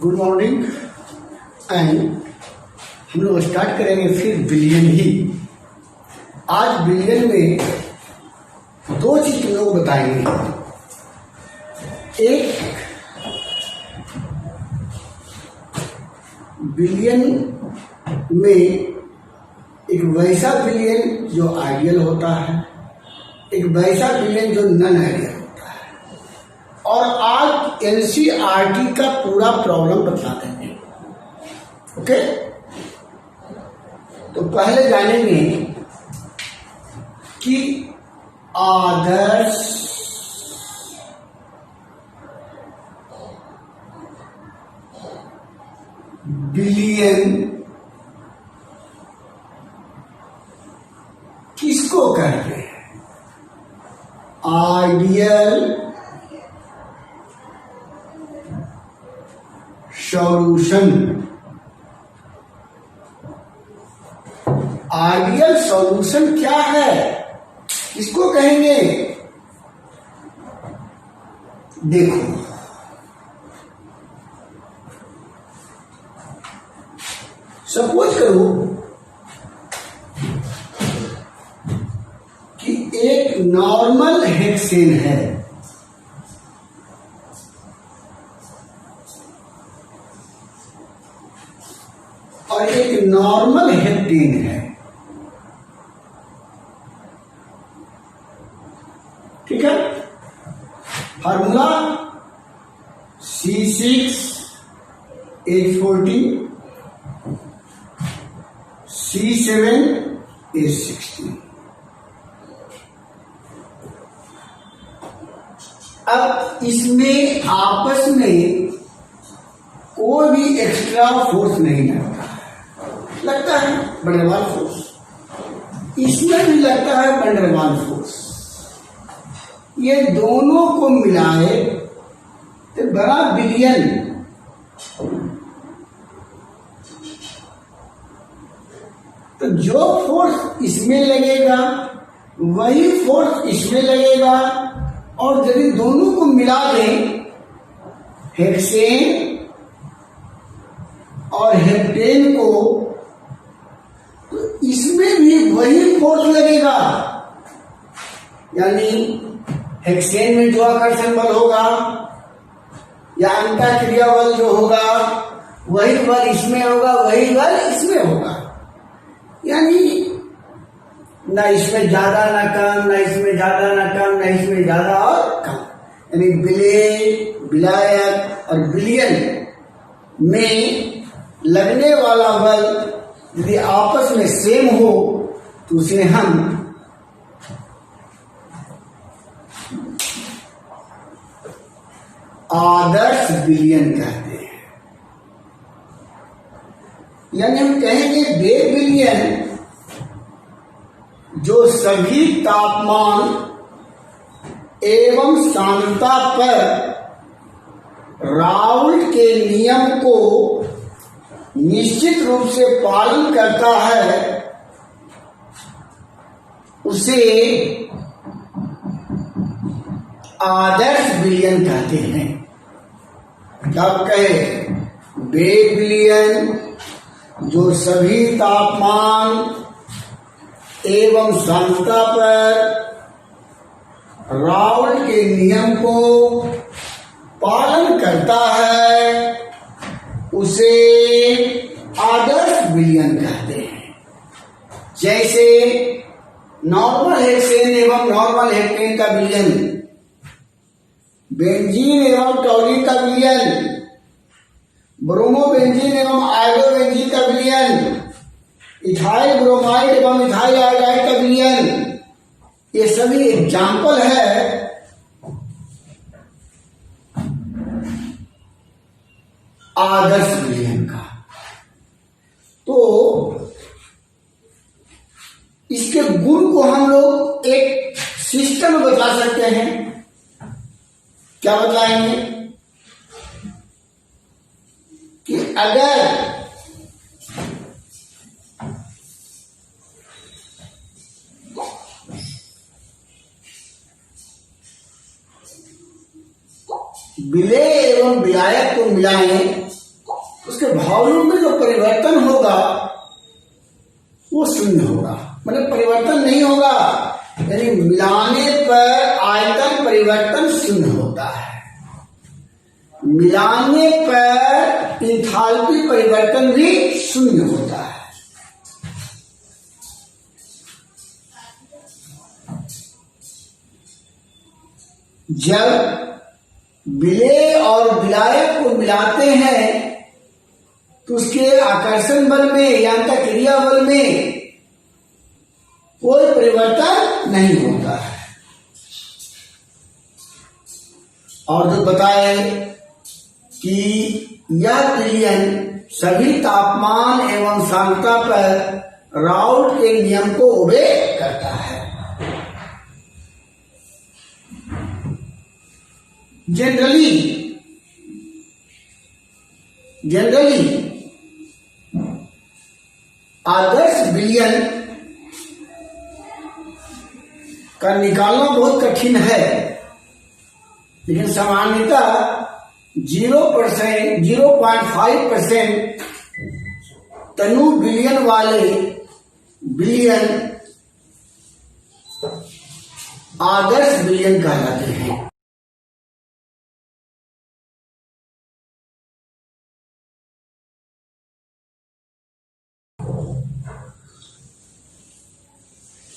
Good morning. And हम लोग start करेंगे फिर बिलियन ही। आज बिलियन में दो चीज तुम लोग बताएंगे। एक बिलियन में एक वैसा बिलियन जो आइडियल होता है, एक वैसा बिलियन जो नॉन आइडियल होता है, और आज एनसीईआरटी का पूरा प्रॉब्लम बता देंगे। ओके, तो पहले जानेंगे कि आदर्श बिलियन किसको कहते हैं। Ideal solution. आइडियल सॉल्यूशन क्या है, किसको कहेंगे? देखो, सपोज करो कि एक नॉर्मल हेक्सेन है और एक नॉर्मल हेप्टेन है। ठीक है, फार्मूला C6H14 C7H16। अब इसमें आपस में कोई भी एक्स्ट्रा फोर्स नहीं लगता है वंडरवाल फोर्स। इसमें भी लगता है वंडरवाल फोर्स। ये दोनों को मिलाए तो बड़ा बिलियन। तो जो फोर्स इसमें लगेगा वही फोर्स इसमें लगेगा, और यदि दोनों को मिला दें, हेक्सेन और हेप्टेन को, तो इसमें भी वही फोर्स लगेगा। यानी हेक्सेन में जो आकर्षण बल होगा या अंतःक्रिया बल जो होगा, वही बल इसमें होगा, वही बल इसमें होगा। यानी ना इसमें ज्यादा ना कम, ना इसमें ज्यादा ना कम, ना इसमें ज्यादा और कम। यानी विलायक और बिलियन में लगने वाला बल यदि आपस में सेम हो तो उसे हम आदर्श बिलियन कहते हैं। यानी हम कहेंगे वे बिलियन जो सभी तापमान एवं सांद्रता पर राउल्ट के नियम को निश्चित रूप से पालन करता है, उसे आदर्श बिलियन कहते हैं। कब कहे? वे बिलियन जो सभी तापमान एवं सांद्रता पर राउल्ट के नियम को पालन करता है, उसे आदर्श बिलियन कहते हैं। जैसे नॉर्मल हेक्सेन एवं नॉर्मल हेप्टेन का बिलियन, बेंजीन एवं टॉल्यून का बिलियन, ब्रोमोबेंजीन एवं आयोडोबेंजीन का बिलियन, इथाइल ब्रोमाइड एवं इथाइल आयोडाइड का बिलियन, ये सभी एग्जाम्पल है आदर्श बिलियन का। तो इसके गुण को हम लोग एक सिस्टम में बता सकते हैं। क्या बताएंगे कि अगर विलेय एवं विलायक को मिलाएं उसके वॉल्यूम में जो परिवर्तन होगा वो शून्य होगा, मतलब परिवर्तन नहीं होगा, यानी मिलाने पर आयतन परिवर्तन शून्य होता है, मिलाने पर इंथाल्पी परिवर्तन भी शून्य होता है। जब विलेय और विलायक को मिलाते हैं तो उसके आकर्षण बल में या क्रिया बल में कोई परिवर्तन नहीं होता है। और जो बताए कि यह विलयन सभी तापमान एवं सांद्रता पर राउट के नियम को ओबे करता है। जनरली आदर्श विलयन का निकालना बहुत कठिन है, लेकिन सामान्यतः 0.5% तनु विलयन वाले विलयन आदर्श विलयन कहलाते हैं।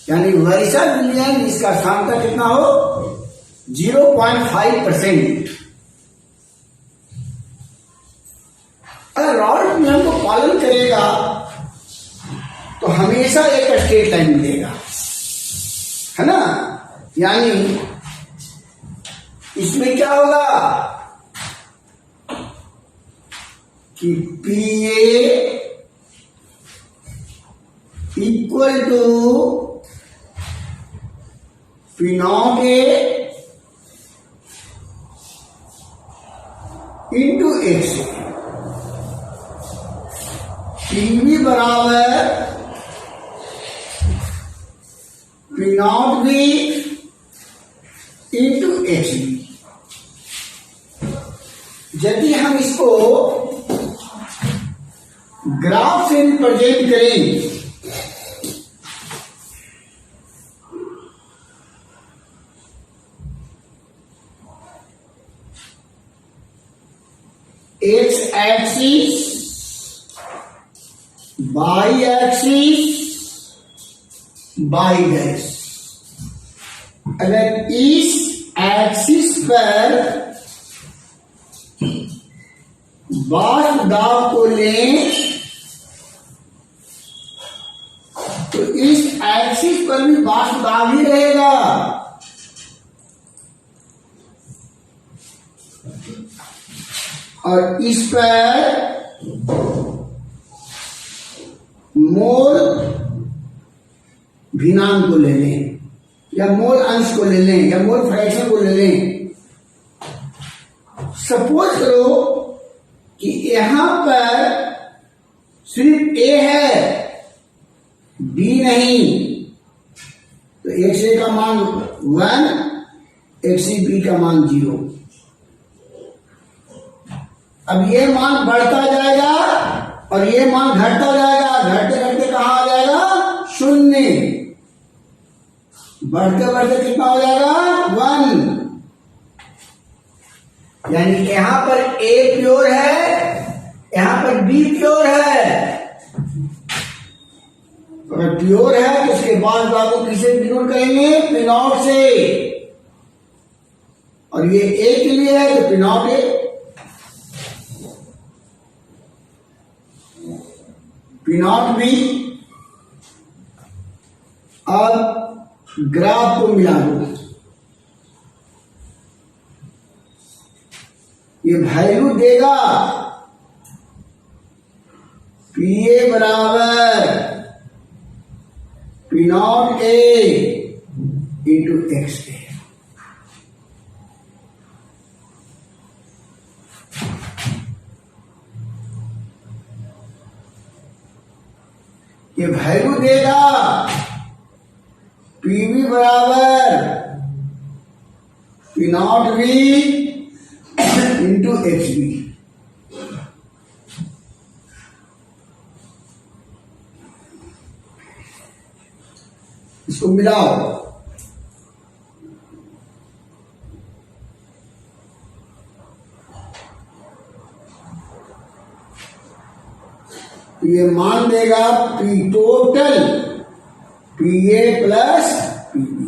यानी वैसा विलयन जिसका सांद्रता कितना हो 0.5%। अगर राउट नियम को पालन करेगा तो हमेशा एक स्ट्रेट लाइन मिलेगा, है ना। यानी इसमें क्या होगा कि PA equal to P not A into x, PV बराबर P not B into x. यदि हम इसको ग्राफ से रिप्रेजेंट करें x axis, y axis, y dash. अगर इस एक्सिस पर वाष्प दाब को लें तो इस एक्सिस पर भी वाष्प दाब ही रहेगा, और इस पर मोल भिन्नांक को ले लें या मोल अंश को ले लें या मोल फ्रैक्शन को ले लें। सपोज करो कि यहां पर सिर्फ A है, B नहीं, तो XA का मान 1, XB का मान 0। अब ये मान बढ़ता जाएगा और ये मान घटता जाएगा, घटते घटते कहां आ जाएगा 0, बढ़ते बढ़ते कितना हो जाएगा 1। यानी यहां पर A प्योर है, यहां पर B प्योर है। अगर प्योर है तो उसके बाद आपको किसे डिनोट करेंगे P नॉट से, और ये A के लिए है तो P not A, P not B। अब ग्राफ को मिला दो, ये वैल्यू देगा PA बराबर P not A into XA। ये वैल्यू देगा PV बराबर P not B into XB। इसको मिलाओ, ये मान देगा P total P A plus P B.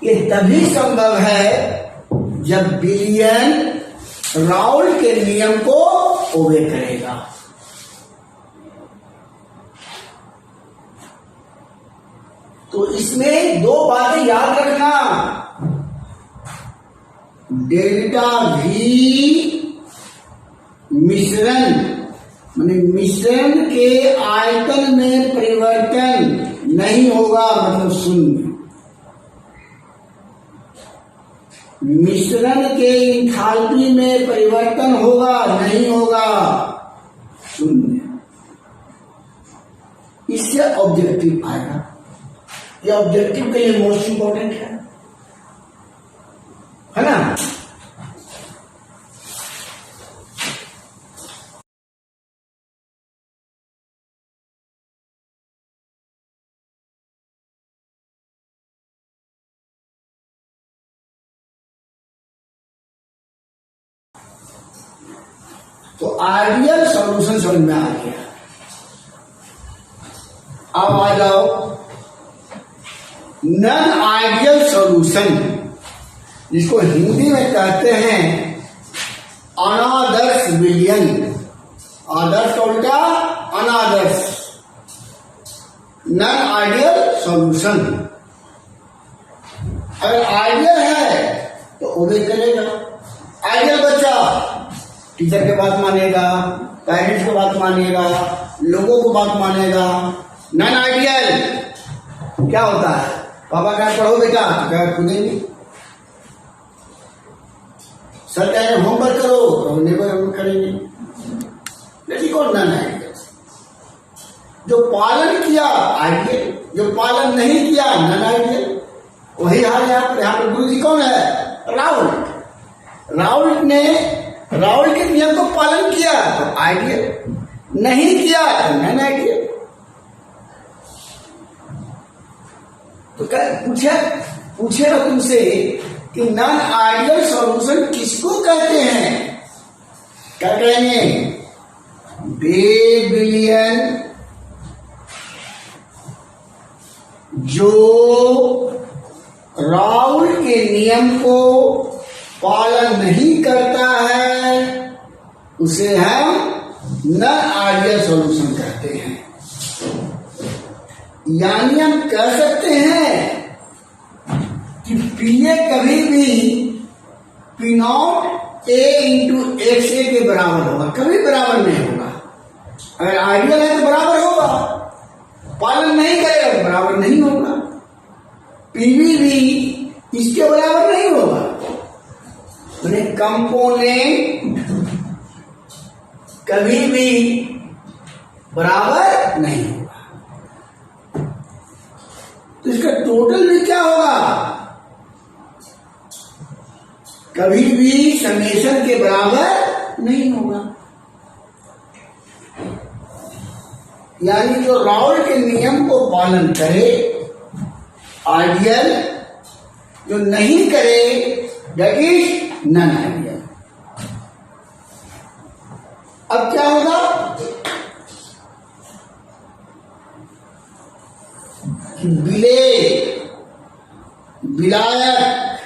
ये तभी संभव है जब विलियन राउल के नियम को ओबे करेगा। तो इसमें दो बातें याद रखना, डेल्टा V मिश्रण माने मिश्रण के आयतन में परिवर्तन नहीं होगा, मतलब शून्य। मिश्रण के इंथाल्पी में परिवर्तन होगा नहीं होगा, शून्य। इससे ऑब्जेक्टिव आएगा। ये ऑब्जेक्टिव के लिए मोस्ट इंपॉर्टेंट है ना। तो आइडियल सॉल्यूशन समझ में आ गया। अब आ जाओ नॉन आइडियल सॉल्यूशन, जिसको हिंदी में कहते हैं अनादर्श विलयन। आदर्श का उल्टा अनादर्श, नॉन आइडियल सॉल्यूशन। अगर आइडियल है तो ओबे करेगा। आइडियल बच्चा टीचर के बात मानेगा, पेरेंट्स की बात मानेगा, लोगों को बात मानेगा। नॉन आइडियल क्या होता है? पापा कहा पढ़ो बेटा, तो कह खुदेंगे। सर कह रहे होमवर्क करो, तो होमवर्क करेंगे। लेकिन कौन नॉन आइडियल? जो पालन किया आइडियल, जो पालन नहीं किया नॉन आइडियल। वही हाल यहाँ पर गुरु जी कौन है? राउल। राउल के नियम को पालन किया तो आइडियल, नहीं किया तो नॉन आइडियल। तो पूछेगा तुमसे कि नॉन आइडियल सॉल्यूशन किसको कहते हैं? क्या कहेंगे? वे विलयन जो राउल के नियम को पालन नहीं करता है, उसे हम नॉन आइडियल सॉल्यूशन कहते हैं। यानी हम कह सकते हैं कि पीए कभी भी P naught A into X A के बराबर होगा, कभी बराबर नहीं होगा। अगर आइडियल है तो बराबर होगा, पालन नहीं करेगा तो बराबर नहीं होगा। पीवी भी इसके बराबर नहीं होगा। मैंने कंपोनेंट कभी भी बराबर नहीं होगा। तो इसका टोटल भी क्या होगा? कभी भी समेशन के बराबर नहीं होगा। यानी जो राउल के नियम को पालन करे आइडियल, जो नहीं करे दैट इज नॉन आइडियल। अब क्या होगा? विलायक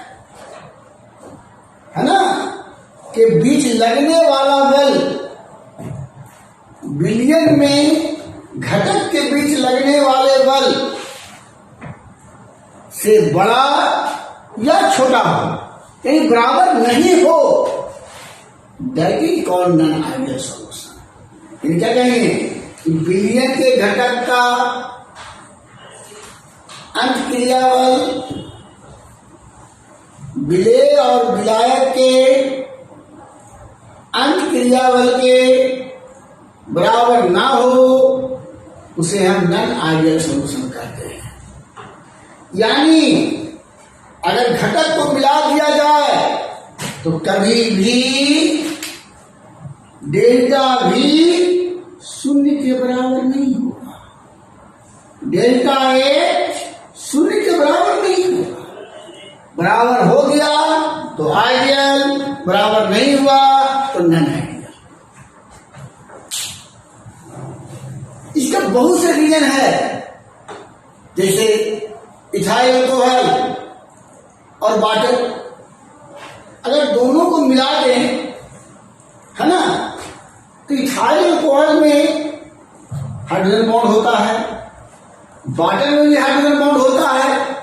है ना के बीच लगने वाला बल, विलयन में घटक के बीच लगने वाले बल से बड़ा या छोटा हो, यानी बराबर नहीं हो, that is called non ideal solution. क्या कहेंगे? विलयन के घटक का अंत क्रिया बल विलेय और विलायक के अंत क्रिया बल के बराबर ना हो, उसे हम नॉन आइडियल सॉल्यूशन कहते हैं। यानी अगर घटक को मिला दिया जाए तो कभी भी डेल्टा भी शून्य के बराबर नहीं होगा। डेल्टा एच शून्य के बराबर नहीं होगा। बराबर हो गया तो आइडियल, बराबर नहीं हुआ तो नॉन आइडियल। इसका बहुत से रीजन है, जैसे इथाइल अल्कोहल और वाटर, अगर दोनों को मिला दें, है ना, तो इथाइल अल्कोहल में हाइड्रोजन बॉन्ड होता है, वाटर में भी हाइड्रोजन बॉन्ड होता है।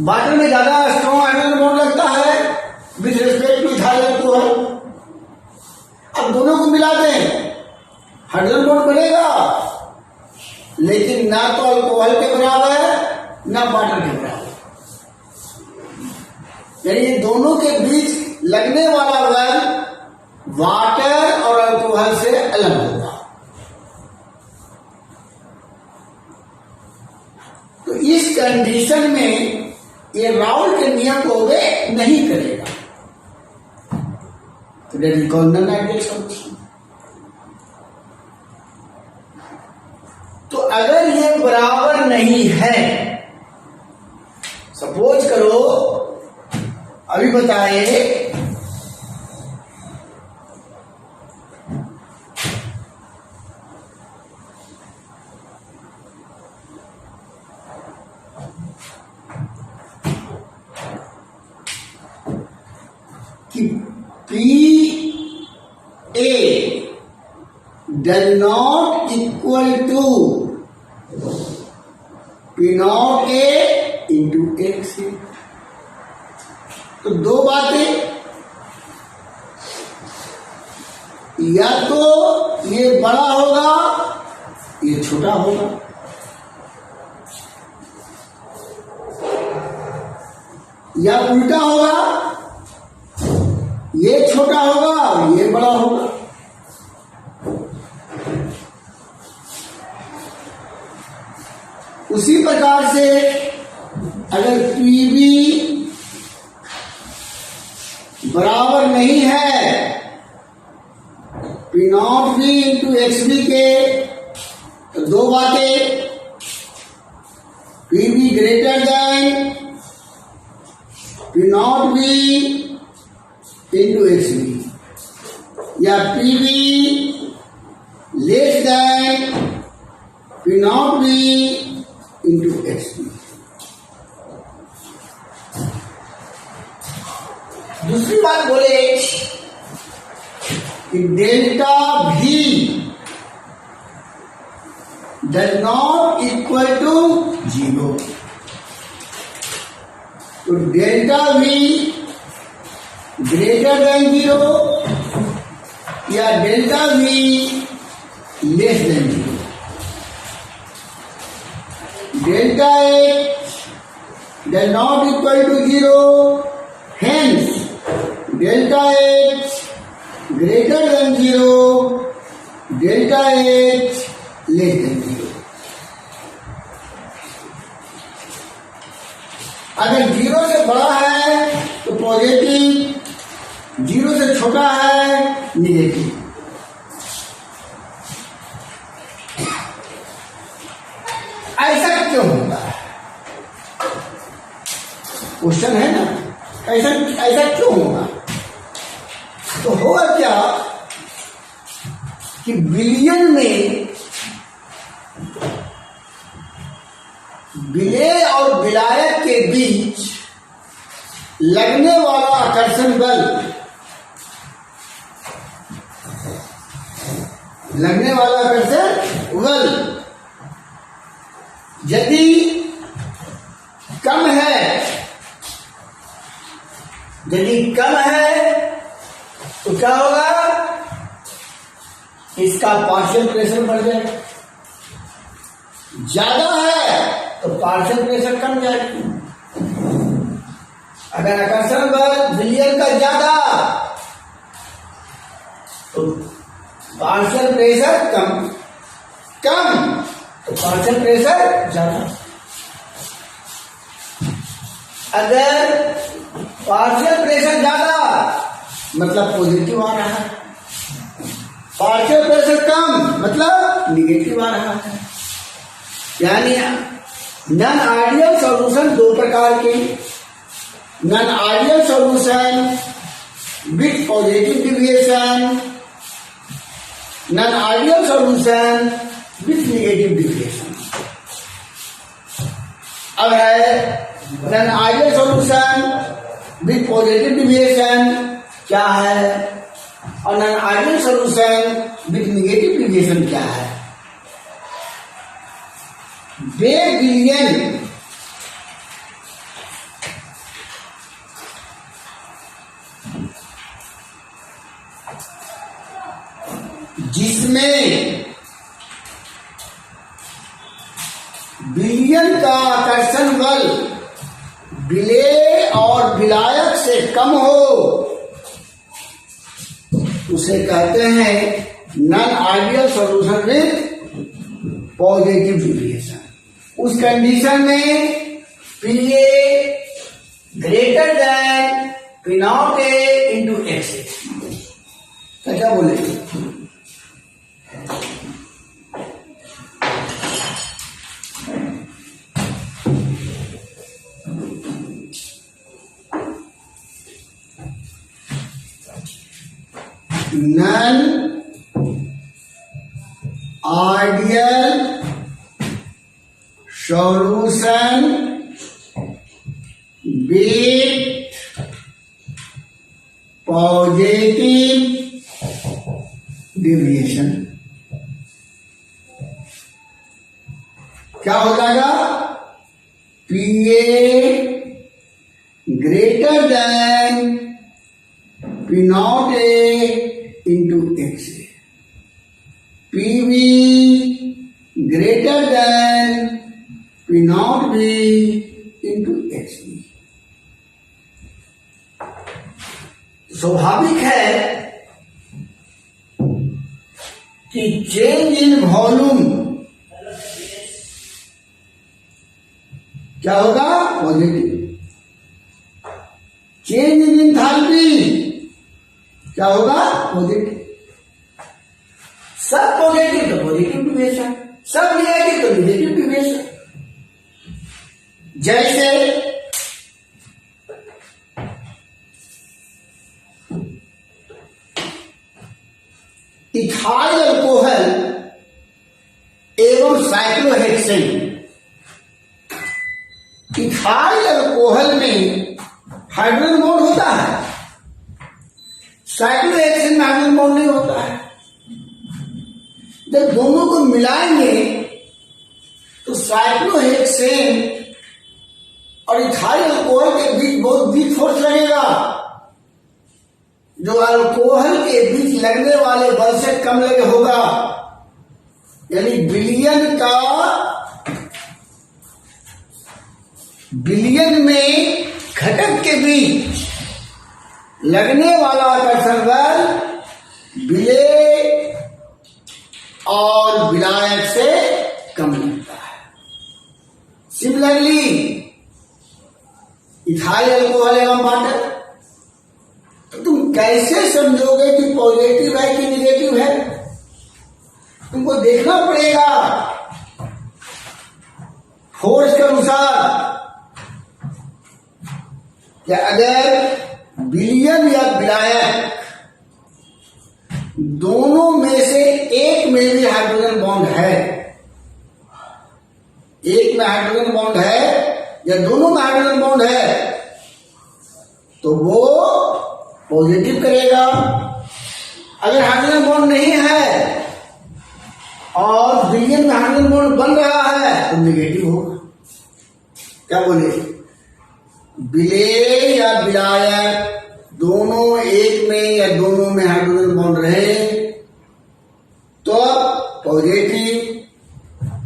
वाटर में ज्यादा स्ट्रॉन्ग हाइड्रोजन बॉन्ड लगता है with respect two ethyl alcohol. अब दोनों को मिला दें, हाइड्रोजन बॉन्ड बनेगा, लेकिन ना तो अल्कोहल के बराबर ना वाटर के बराबर। यानी दोनों के बीच लगने वाला बल वाटर और अल्कोहल से अलग होगा। तो इस कंडीशन में ये राउल के नियम को वे नहीं करेगा, तो that is called non ideal solution. तो अगर ये बराबर नहीं है, सपोज करो अभी बताए कि PA does not equal to P naught A into XA। तो दो बातें, या तो ये बड़ा होगा ये छोटा होगा, या उल्टा होगा, ये छोटा होगा ये बड़ा होगा। उसी प्रकार से अगर PB बराबर नहीं है P not B into XB के, तो दो बातें, PB greater than P not B into XB, या PB less than P not B into XB। दूसरी बात बोले कि delta V does not equal to 0। तो डेल्टा V ग्रेटर देन 0 या delta V less than 0। Delta H does not equal to 0, hence delta H greater than 0, delta H less than 0। अगर 0 से बड़ा है तो पॉजिटिव, 0 से छोटा है निगेटिव। ऐसा क्यों होता है? क्वेश्चन है ना, ऐसा क्यों होगा? तो होगा क्या कि विलयन में विलेय और विलायक के बीच लगने वाला आकर्षण बल, लगने वाला आकर्षण बल यदि कम है, यदि कम है तो क्या होगा, इसका पार्शियल प्रेशर बढ़ जाएगा। ज्यादा है तो पार्शियल प्रेशर कम जाएगा। अगर आकर्षण बल विलियन का ज्यादा तो पार्शियल प्रेशर कम, कम तो पार्शियल प्रेशर ज्यादा। अगर पार्शियल प्रेशर ज्यादा मतलब पॉजिटिव आ रहा है, पार्शियल प्रेशर कम मतलब निगेटिव आ रहा है। यानी नॉन आइडियल सॉल्यूशन दो प्रकार के, non ideal solution with positive deviation, non ideal solution with negative deviation. अब है non ideal solution with positive deviation क्या है, और non ideal solution with negative deviation क्या है। वे विलयन जिसमें विलयन का आकर्षण बल विलेय और विलायक से कम हो उसे कहते हैं non ideal solution with positive deviation. उस कंडीशन में PA greater than P naught A into X. क्या बोले, non ideal solution with positive deviation क्या हो जाएगा, PA greater than P naught A into X, PB greater than P not B into X B. स्वाभाविक है कि change in volume क्या होगा, पॉजिटिव। चेंज इन एंथैल्पी क्या होगा, पॉजिटिव। सब पॉजिटिव तो पॉजिटिव डिविएशन, सब नेगेटिव तो नेगेटिव डिविएशन। जैसे इथाइल अल्कोहल एवं साइक्लोहेक्सेन। इथाइल अल्कोहल में हाइड्रोजन बॉन्ड होता है, साइक्लोहेक्सेन में हाइड्रोजन बॉन्ड नहीं होता है। जब दोनों को मिलाएंगे तो साइक्लोहेक्सेन और इथाइल अल्कोहल के बीच बहुत वीक फोर्स लगेगा, जो अल्कोहल के बीच लगने वाले बल से कम लगे होगा। यानी विलयन में घटक के बीच लगने वाला आकर्षण बल विलेय और विलायक से कम लगता है। सिमिलरली इथाइल अल्कोहल एवं वाटर, तो तुम कैसे समझोगे कि पॉजिटिव है कि निगेटिव है? तुमको देखना पड़ेगा फोर्स के अनुसार कि अगर विलयन या विलायक दोनों में से एक में भी हाइड्रोजन बॉन्ड है, एक में हाइड्रोजन बॉन्ड है या दोनों में हाइड्रोजन बॉन्ड है, तो वो पॉजिटिव करेगा। अगर हाइड्रोजन बॉन्ड नहीं है और विलयन में हाइड्रोजन बॉन्ड बन रहा है तो नेगेटिव होगा। क्या बोले, विलेय या विलायक दोनों एक में या दोनों में हाइड्रोजन बॉन्ड रहे तो पॉजिटिव,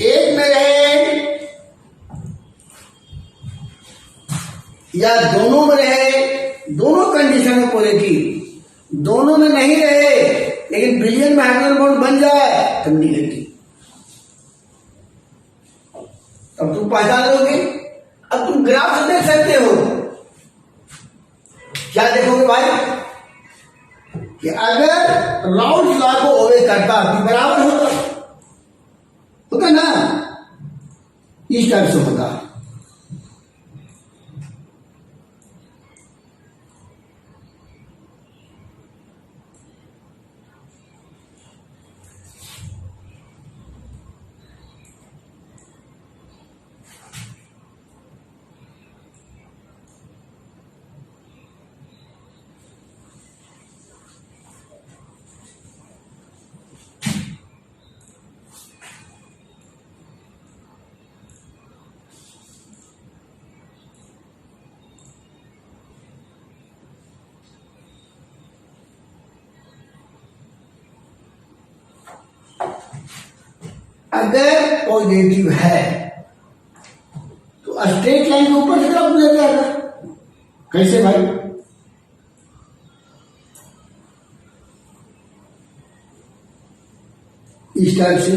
एक में रहे या दोनों में रहे, दोनों कंडीशन में पॉजिटिव, दोनों में नहीं रहे लेकिन विलयन में हाइड्रोजन बॉन्ड बन जाए तब नेगेटिव। अब तुम पहचान लोगे। अब तुम ग्राफ से देख सकते हो, क्या देखोगे भाई कि अगर राउंड लॉ को ओबे करता तो बराबर होता, ना, इस टाइप से होगा। अगर पॉजिटिव है तो स्ट्रेट लाइन के ऊपर से तरफ ले जाएगा। कैसे भाई? इस टाइप से,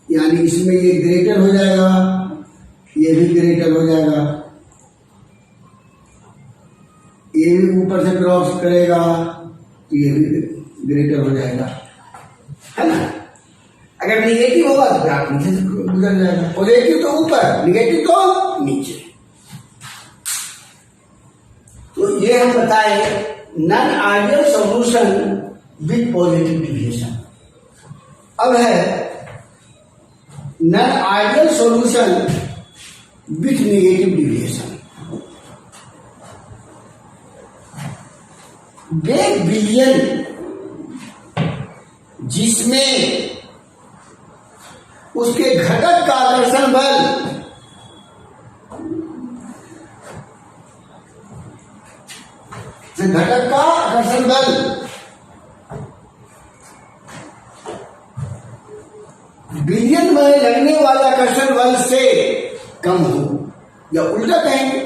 यानी इसमें ये ग्रेटर हो जाएगा, ये भी ग्रेटर हो जाएगा, ये भी ऊपर से क्रॉस करेगा तो ये भी ग्रेटर हो जाएगा, है ना। अगर निगेटिव होगा तो ग्राफ नीचे से गुजर जाएगा। पॉजिटिव तो ऊपर, निगेटिव तो नीचे। तो ये हम बताए non ideal solution with positive deviation. अब है non ideal solution with negative deviation. वे विलयन जिसमें उसके घटक का आकर्षण बल घटक का आकर्षण बल विलयन में लगने वाले आकर्षण बल से कम हो, या उल्टा कहेंगे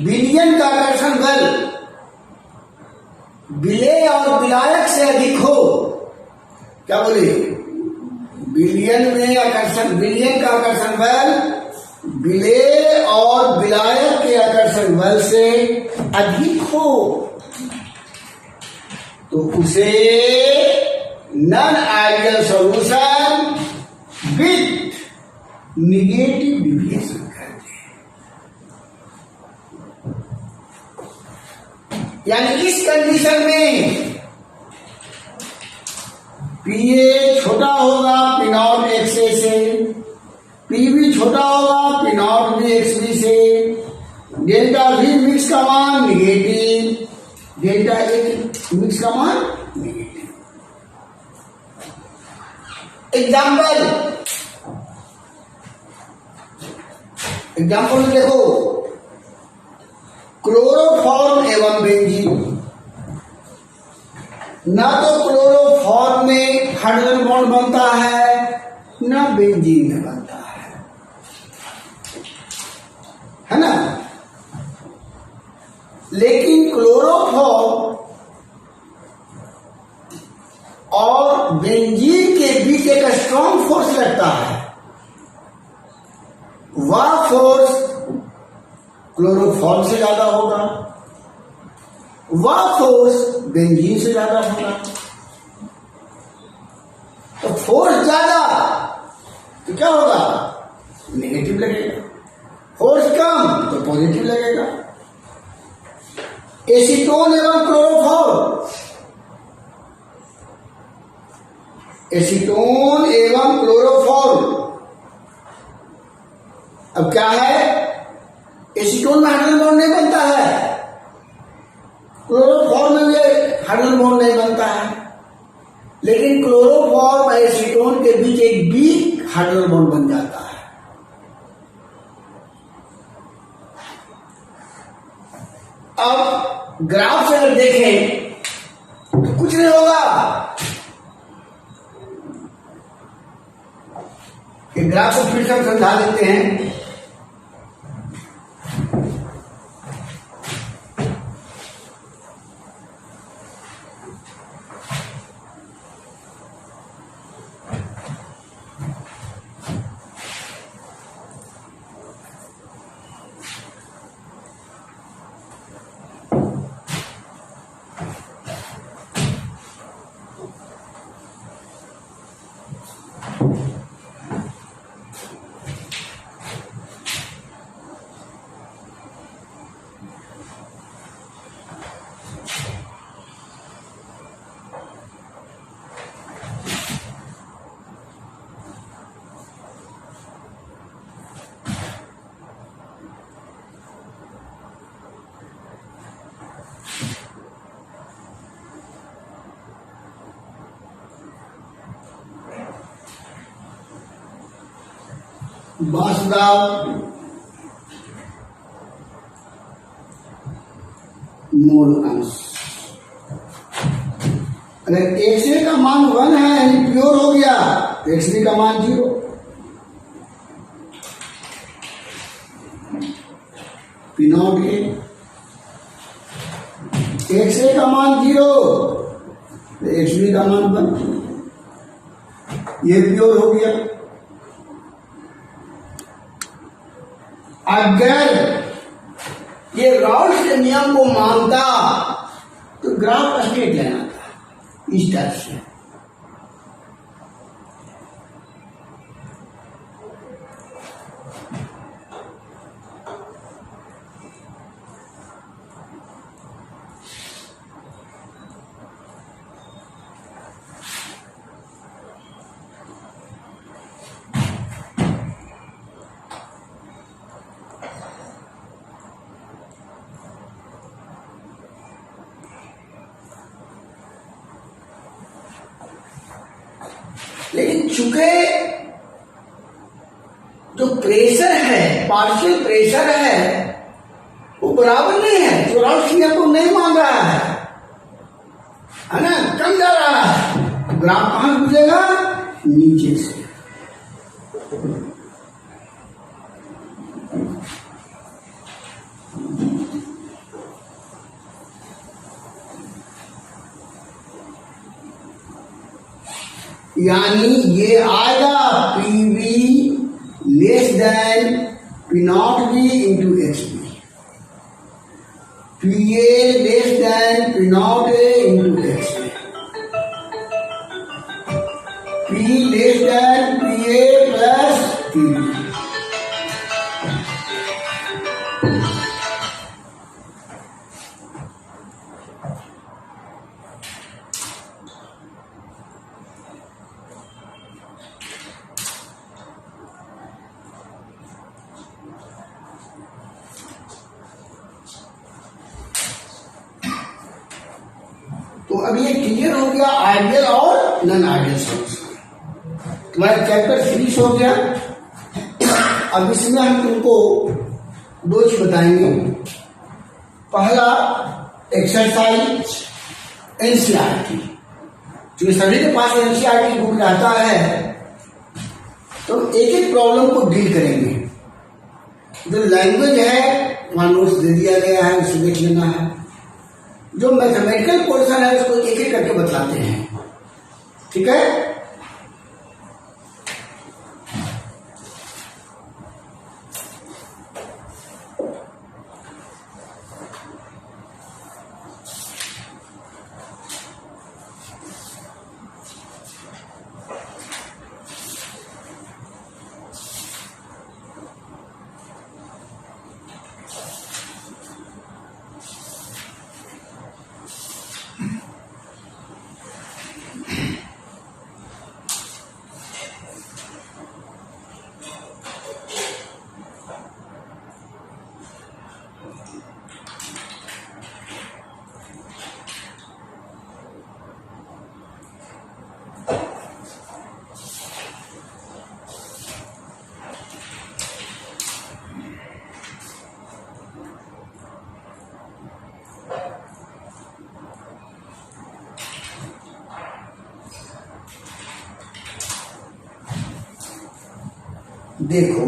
विलयन का आकर्षण बल विलेय और विलायक से अधिक हो। क्या बोले? विलयन में आकर्षण, विलयन का आकर्षण बल विलेय और विलायक के आकर्षण बल से अधिक हो तो उसे non ideal solution with negative deviation कहते हैं। यानी इस कंडीशन में पीए छोटा होगा पी नॉट एक्स ए से, पी भी छोटा होगा P not B x B से, डेल्टा वी मिक्स का मान निगेटिव, डेल्टा ए मिक्स का मान निगेटिव। एग्जाम्पल में देखो, क्लोरोफॉर्म एवं बेंजीन। ना तो क्लोरोफॉर्म में हाइड्रोजन बॉन्ड बनता है, ना बेंजीन में बनता है ना। लेकिन क्लोरोफॉर्म और बेंजीन के बीच एक स्ट्रॉन्ग फोर्स लगता है। वह फोर्स क्लोरोफॉर्म से ज्यादा होगा, वह फोर्स बेंजीन से ज्यादा होगा। तो फोर्स ज्यादा तो क्या होगा? नेगेटिव लगेगा। फोर्स कम तो पॉजिटिव लगेगा। एसीटोन एवं क्लोरोफॉर्म, एसीटोन एवं क्लोरोफॉर्म। अब क्या है? एसीटोन में हाइड्रोजन बॉन्ड नहीं बनता है, क्लोरोफॉर्म में भी हाइड्रोजन बॉन्ड नहीं बनता है, लेकिन क्लोरोफॉर्म और एसीटोन के बीच एक वीक हाइड्रोजन बॉन्ड बन जाता है। अब ग्राफ से अगर देखें तो कुछ नहीं होगा। ये ग्राफ को फिर से हम समझा देते हैं। वासुदेव मूल अंश। अगर एक्स का मान 1 है यानी प्योर हो गया, एक्स का मान 0। पी नॉट ए, एक्स का मान 0, एक्स का मान 1, ये प्योर हो गया। अगर ये राउल्स के नियम को मानता तो ग्राफ स्ट्रेट लेना था इस टाइप से। लेकिन चूंकि जो प्रेशर है, पार्शियल प्रेशर है, वो बराबर नहीं है, जो राउल्स नियम को नहीं मान रहा है ना, कम जा रहा है, ग्राफ कहां गुजरेगा? नीचे से। यानी ये आएगा PV less than P not B into HP, PA less than P not A into HP, P less than PA plus PB। तो अब ये क्लियर हो गया आइडियल और नॉन आइडियल सॉल्यूशन। तुम्हारा चैप्टर फिनिश हो गया। अब इसमें हम तुमको 2 चीज बताएंगे। पहला एक्सरसाइज एनसीईआरटी, जो सभी के पास एनसीईआरटी बुक रहता है, तो एक एक प्रॉब्लम को डील करेंगे। जो लैंग्वेज है वहां नोट्स दे दिया गया है, उसे देख लेना है। जो मैथमेटिकल पोर्शन है उसको एक एक करके बतलाते हैं, ठीक है। देखो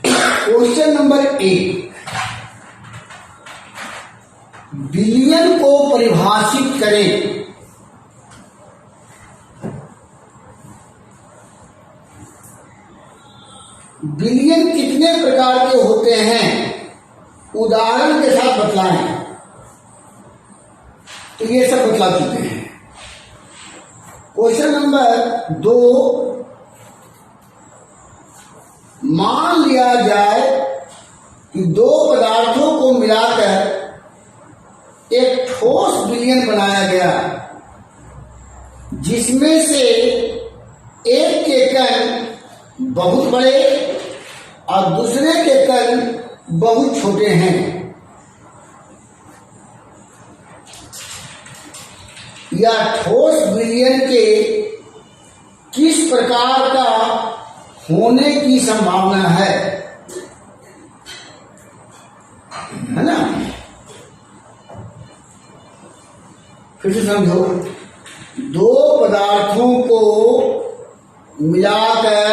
क्वेश्चन नंबर 1, बिलियन को परिभाषित करें। बिलियन कितने प्रकार के होते हैं, उदाहरण के साथ बतलाएं। तो ये सब बतला चुके हैं। क्वेश्चन नंबर 2, मान लिया जाए कि 2 पदार्थों को मिलाकर एक ठोस बिलियन बनाया गया, जिसमें से एक के कण बहुत बड़े और दूसरे के कण बहुत छोटे हैं। या ठोस बिलियन के किस प्रकार का होने की संभावना है ना। फिर से समझो, दो पदार्थों को मिलाकर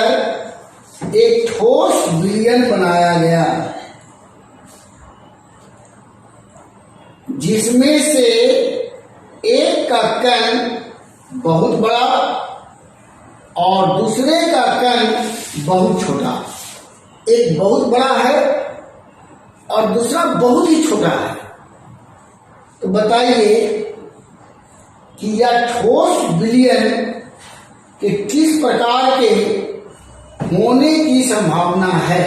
एक ठोस विलयन बनाया गया, जिसमें से एक का कण बहुत बड़ा और दूसरे का कण बहुत छोटा। एक बहुत बड़ा है और दूसरा बहुत ही छोटा है। तो बताइए कि यह ठोस विलयन के किस प्रकार के होने की संभावना है।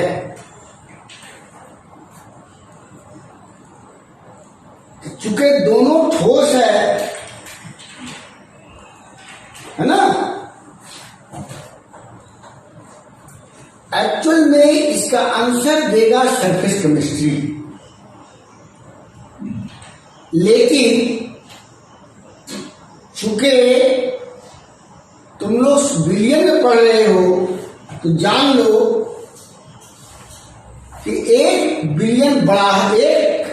चूंकि दोनों ठोस है ना, एक्चुअल में इसका आंसर देगा सरफेस केमिस्ट्री। लेकिन चूंकि तुम लोग विलयन में पढ़ रहे हो तो जान लो कि एक विलयन बड़ा है, एक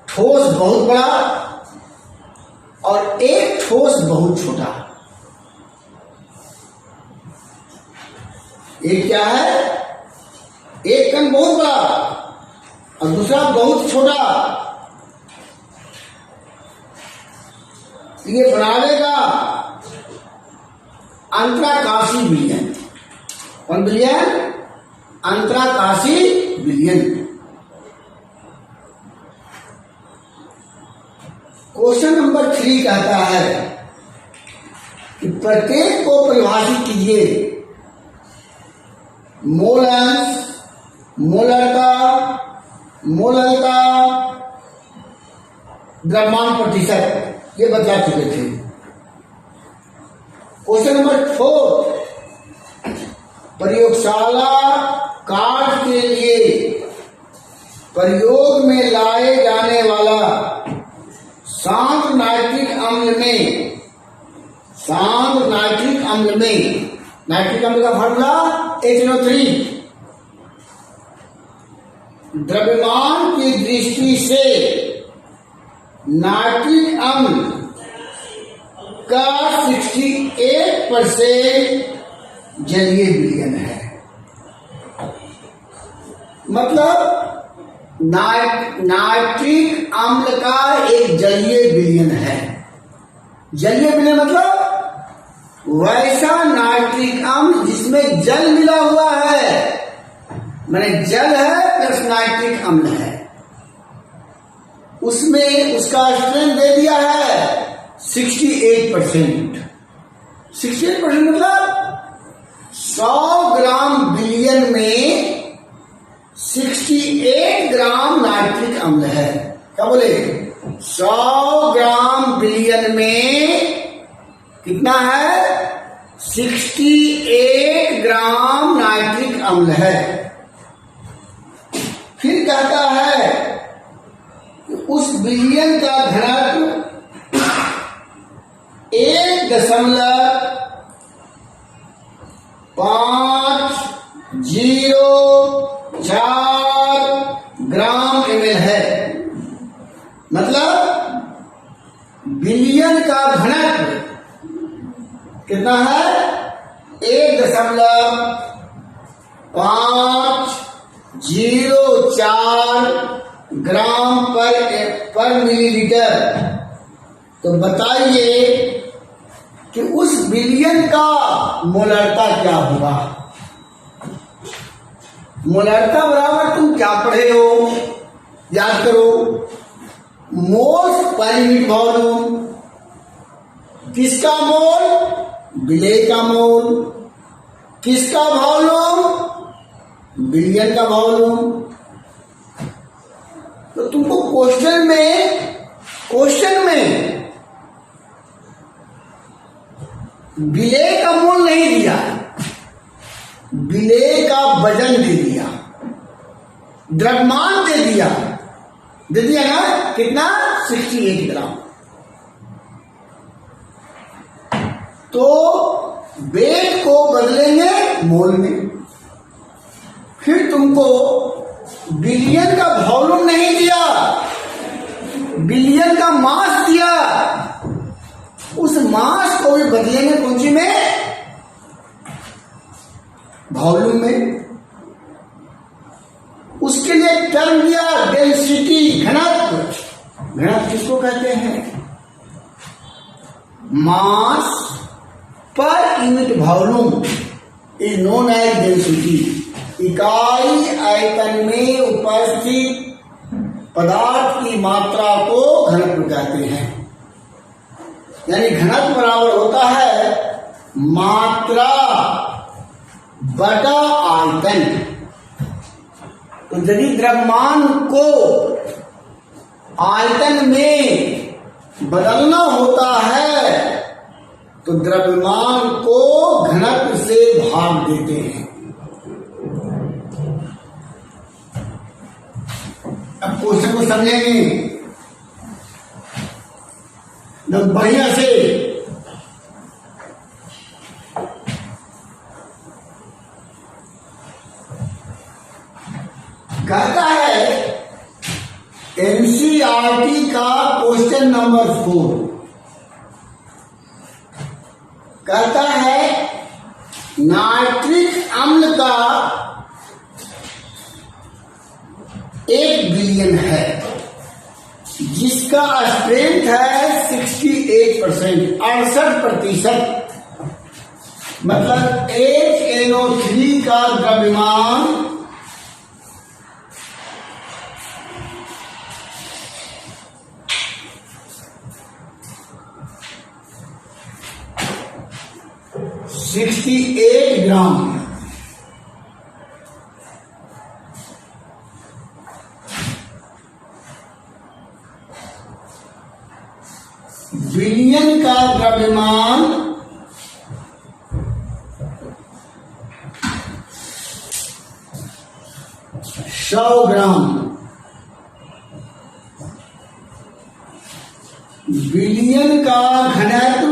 ठोस बहुत बड़ा और एक ठोस बहुत छोटा। एक क्या है, एक कण बहुत बड़ा और दूसरा बहुत छोटा। ये बना देगा अंतराकाशी विलयन। कौन विलयन? अंतराकाशी विलयन। क्वेश्चन नंबर 3 कहता है कि प्रत्येक को परिभाषित कीजिए। मोल अंश, मोलरता, मोललता, द्रव्यमान प्रतिशत, ये बता चुके थे। क्वेश्चन नंबर 4, प्रयोगशाला कार्य के लिए प्रयोग में लाए जाने वाला शांत नाइट्रिक अम्ल में नाइट्रिक अम्ल का फॉर्मूला H3। द्रव्यमान की दृष्टि से नाइट्रिक अम्ल का 68% जलीय विलयन है। मतलब नाइट्रिक अम्ल का एक जलीय विलयन है। जलीय विलयन मतलब वैसा नाइट्रिक अम्ल जिसमें जल मिला हुआ है, माने जल है प्लस नाइट्रिक अम्ल है, उसमें उसका स्ट्रेंथ दे दिया है 68%। 68% मतलब 100 ग्राम विलयन में 68 ग्राम नाइट्रिक अम्ल है। क्या बोले? 100 ग्राम विलयन में कितना है? 68 ग्राम नाइट्रिक अम्ल है। फिर कहता है कि उस विलयन का घनत्व 1.504 ग्राम ml है। मतलब विलयन का घनत्व कितना है? 1.504 ग्राम पर मिलीलीटर। तो बताइए कि उस विलयन का मोलरता क्या होगा? मोलरता बराबर तुम क्या पढ़े हो, याद करो। Moles per unit volume. किसका मोल? विलेय का मोल। किसका वॉल्यूम? विलयन का वॉल्यूम। तो तुमको क्वेश्चन में विलेय का मोल नहीं दिया, विलेय का वजन दे दिया, द्रव्यमान दे दिया ना, कितना? 68 ग्राम। तो वेट को बदलेंगे मोल में। फिर तुमको बिलियन का वॉल्यूम नहीं दिया, बिलियन का मास दिया। उस मास को भी बदलेंगे कौन सी में? वॉल्यूम में। उसके लिए एक टर्म दिया डेंसिटी, घनत्व। घनत्व किसको कहते हैं? Mass per unit volume is known as density. इकाई आयतन में उपस्थित पदार्थ की मात्रा को घनत्व कहते हैं। यानी घनत्व बराबर होता है मात्रा बटा आयतन। तो यदि द्रव्यमान को आयतन में बदलना होता है तो द्रव्यमान को घनत्व से भाग देते हैं। अब क्वेश्चन को समझेंगे एकदम बढ़िया से। कहता है एनसीईआरटी का क्वेश्चन नंबर 4 कहता है नाइट्रिक अम्ल का 1 बिलियन है जिसका स्ट्रेंथ है 68%, 68%। मतलब HNO3 का द्रव्यमान 68 ग्राम। बिलियन का द्रव्यमान 100 ग्राम। बिलियन का घनत्व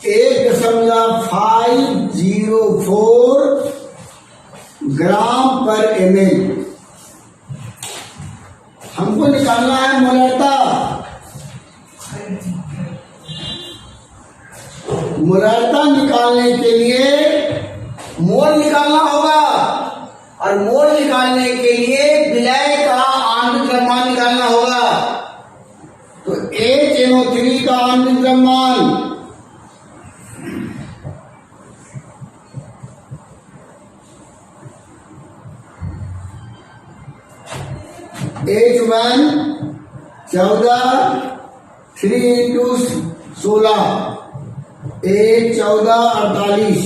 1.504 ग्राम पर ml। हमको निकालना है मोलरता। मोलरता निकालने के लिए मोल निकालना होगा और मोल निकालने के लिए विलय का आणविक द्रव्यमान निकालना होगा। तो HNO3 का आणविक द्रव्यमान H1 14, 3 into 16, 8 14 48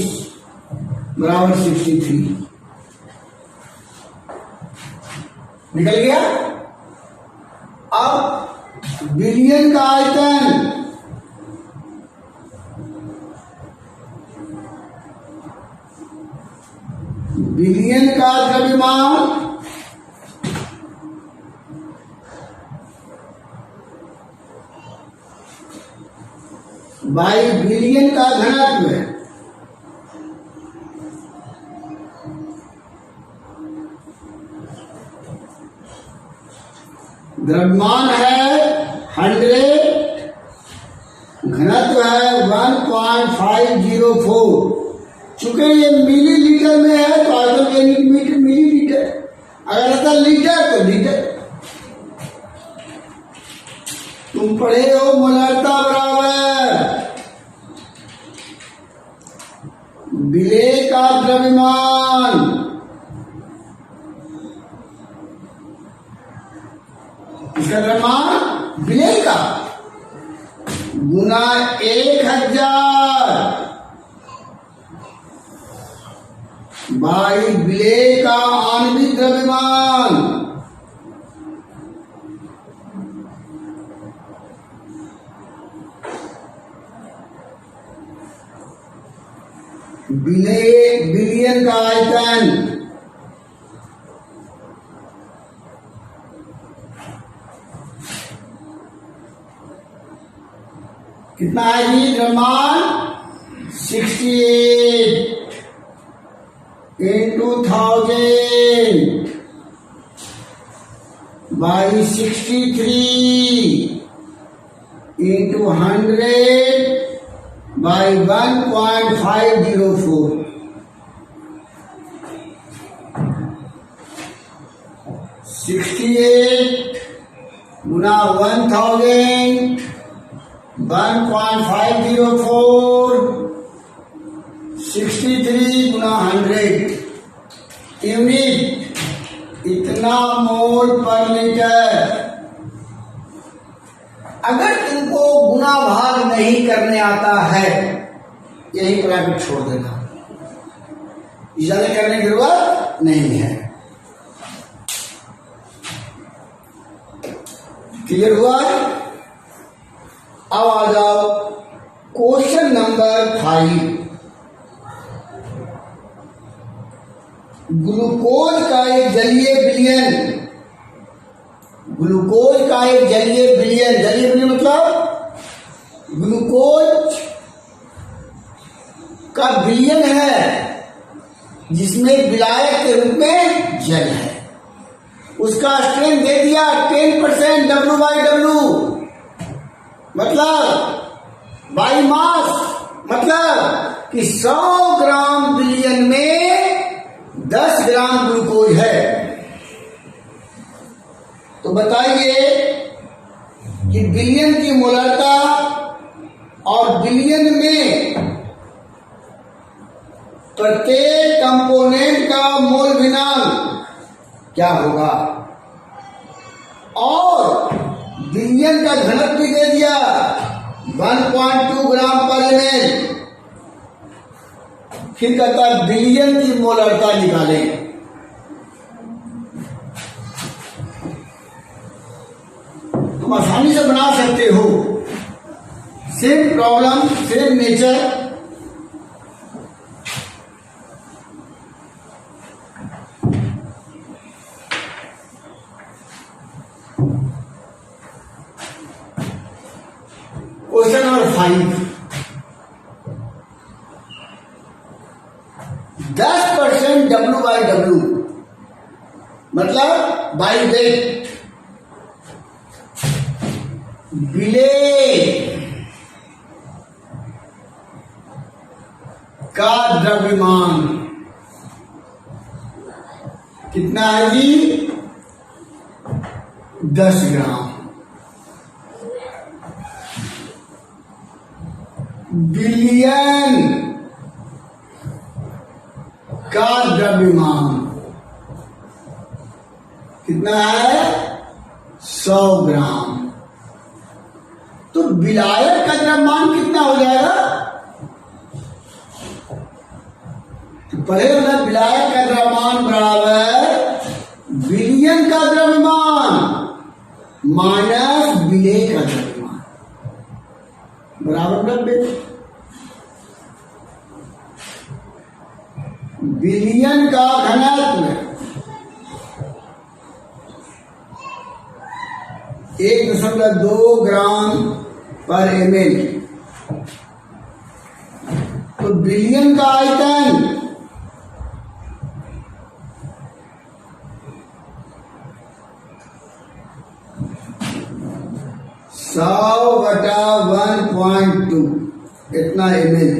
बराबर 63 निकल गया। अब बिलियन का आयतन बिलियन का द्रव्यमान बाई बिलियन का घनत्व है। द्रव्यमान है 100, घनत्व है 1.504। चूंकि ये मिलीलीटर में है तो आयतन के मीटर मिलीलीटर, अगर रहता लीटर तो लीटर। तुम पढ़े हो मोलरता बराबर विलेय का द्रव्यमान इसका द्रव्यमान विलेय का गुना 1000 बाई विलेय का आणविक द्रव्यमान। बिलियन का आयतन कितना है जी द्रव्यमान 68 into 1000 by 63 into 100 by 1.504. 68 Guna 1000 1.504 63 Guna 100 unit इतना मोल पर लीटर। अगर तुमको गुना भाग नहीं करने आता है यही प्राइवेट छोड़ देना, ज्यादा करने की जरूरत नहीं है। क्लियर हुआ? अब आ जाओ क्वेश्चन नंबर 5। ग्लूकोज का एक जलीय विलयन, ग्लूकोज का एक जलीय विलयन, जलीय विलयन मतलब ग्लूकोज का विलयन है जिसमें विलायक के रूप में जल है। उसका स्ट्रेंथ दे दिया 10% W/W, मतलब बाई मास, मतलब कि 100 ग्राम विलयन में 10 ग्राम ग्लूकोज है। तो बताइए कि विलयन की मोलरता और विलयन में प्रत्येक कंपोनेंट का मोल भिन्नांक क्या होगा, और विलयन का घनत्व भी दे दिया 1.2 ग्राम पर ml। फिर कहता है विलयन की मोलरता निकालें। तुम आसानी से बना सकते हो, same problem same nature. Question number 5, 10% W/W मतलब बाई वेट विलेय का द्रव्यमान कितना है जी 10 ग्राम। विलयन का द्रव्यमान कितना है 100 ग्राम। तो विलायक का द्रव्यमान कितना हो जाएगा, तो पहले ना विलायक का द्रव्यमान बराबर विलयन का द्रव्यमान माइनस विलेय का द्रव्यमान बराबर 90। विलयन का घनत्व 1.2 ग्राम पर ml, तो विलयन का आयतन 100/1.2 इतना ml,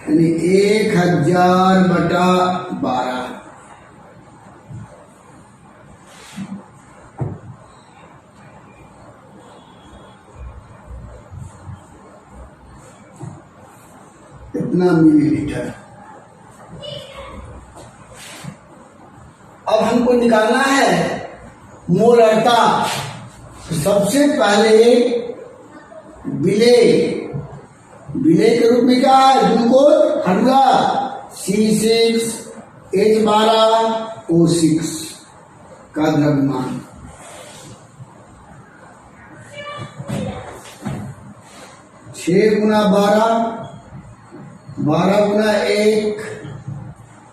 यानी 1000/12। इतना मिलीलीटर। अब हमको निकालना है मोलरता। तो सबसे पहले विलेय के रूप में क्या है, ग्लूकोज हल्का C6H12O6 का द्रव्यमान 6 गुना 12, 12 गुना 1,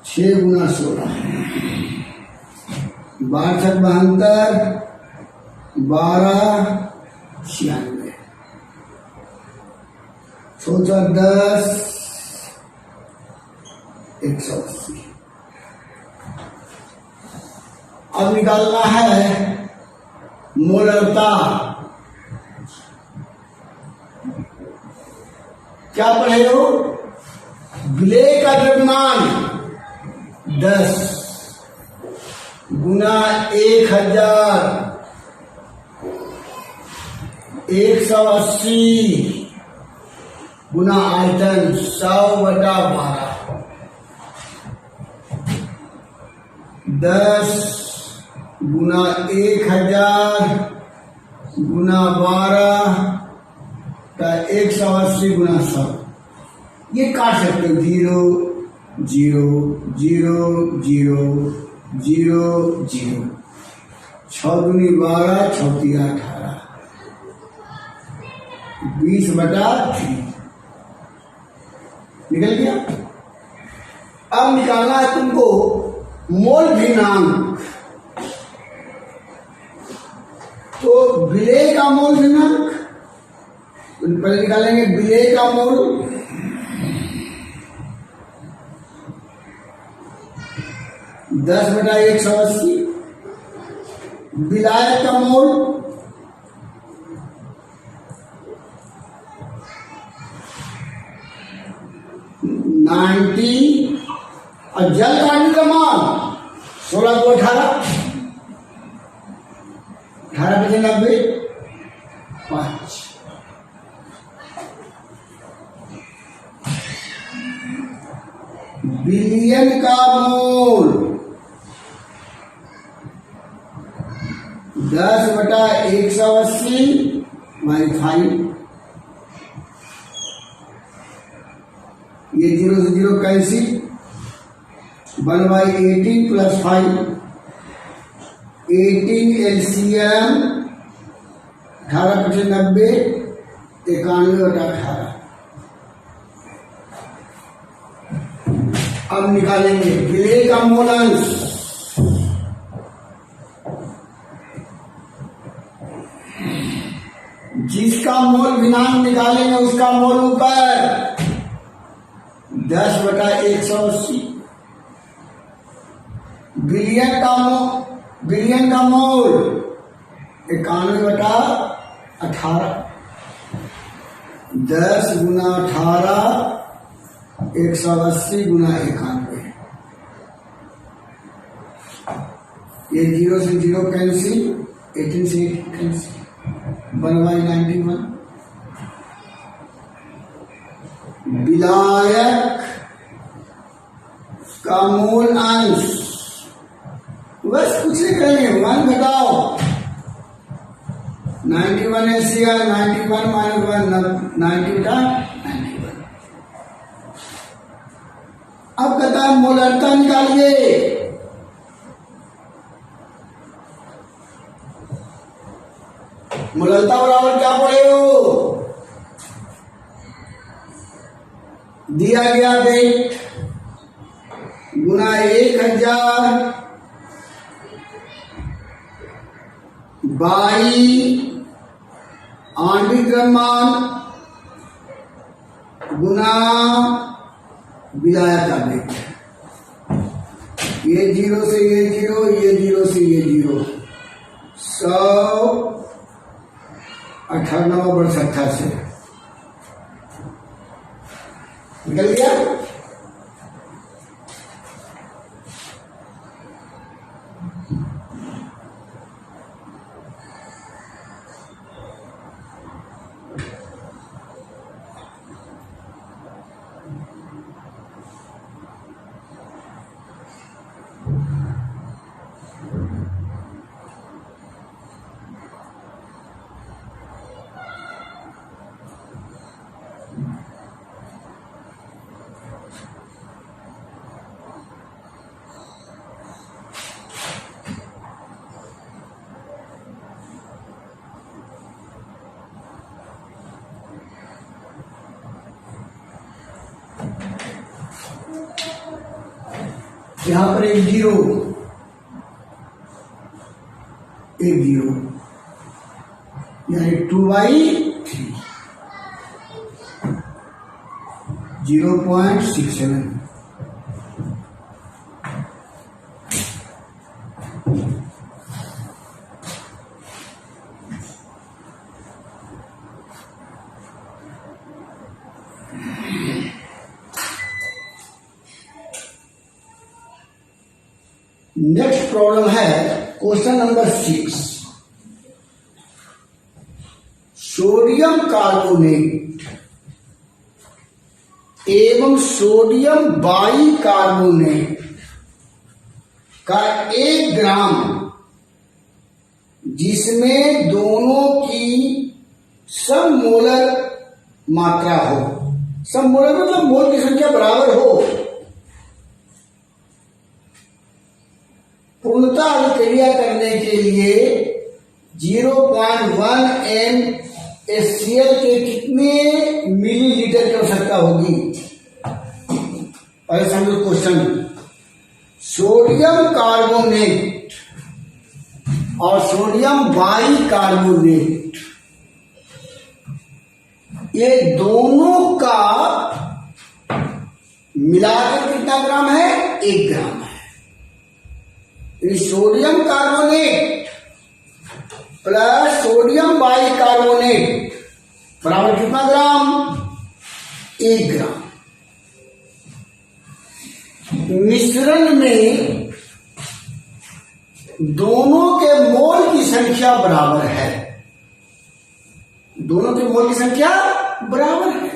6 गुना 16, 12×72, 12×96। सोचा 10 180। अब निकालना है मोलरता। क्या पढ़े हो? विलेय का द्रव्यमान 10 गुना 1000 180 गुना आयतन 100/12 10 गुना 1000 गुना 12 का 180 गुना 100। ये काट सकते हो 0 0 0 0 0 0। 6 दूनी 12 6 3 18 20/3 निकल गया। अब निकालना है तुमको मोल भिन्नांक। तो विलेय का मोल भिन्नांक पहले निकालेंगे। विलेय का मोल 10/180। विलायक का मोल 90 और जल का मान 16 को 18 18 × 90 5। बिलियन का मोल 10/180 बाई 5। ये 0 से 0 कैंसिल। 1/18 + 5 18 LCM 18 × 90 91/18। अब निकालेंगे विलेय का मोल अंश। जिसका मोल भिन्नांक निकालेंगे उसका मोल ऊपर 10/180। बिलियन का मोल 91/18। 10 गुना 18 180 गुना 91। ये 0 से 0 कैंसिल। 18 से 18 कैंसिल। 1/91। विलायक का मूल अंश बस कुछ नहीं करेंगे। 1 घटाओ 91 LCM 91 - 1 90/91। अब कहता है मोलरता निकालिए। मोलरता बराबर क्या पड़े हो? दिया गया वेट गुना 1000 बाई आणविक द्रव्यमान गुना विलायक का वेट। ये 0 से ये 0, ये 0 से ये 0। 100 98/78 से निकल गया। यहां पर एक जीरो यानी 2/3। 0.67। नेक्स्ट प्रॉब्लम है क्वेश्चन नंबर 6। सोडियम कार्बोनेट एवं सोडियम बाइकार्बोनेट का 1 ग्राम, जिसमें दोनों की सममोलर मात्रा हो, सममोलर मतलब मोल की संख्या बराबर हो, पूर्णतः अभिक्रिया करने के लिए 0.1 NaCl के कितने मिलीलीटर की आवश्यकता होगी? पहले समझो क्वेश्चन। सोडियम कार्बोनेट और सोडियम बाइकार्बोनेट, ये दोनों का मिलाकर कितना ग्राम है? 1 ग्राम है। Sodium carbonate plus sodium bicarbonate बराबर कितना ग्राम? 1 ग्राम। मिश्रण में दोनों के मोल की संख्या बराबर है, दोनों के मोल की संख्या बराबर है,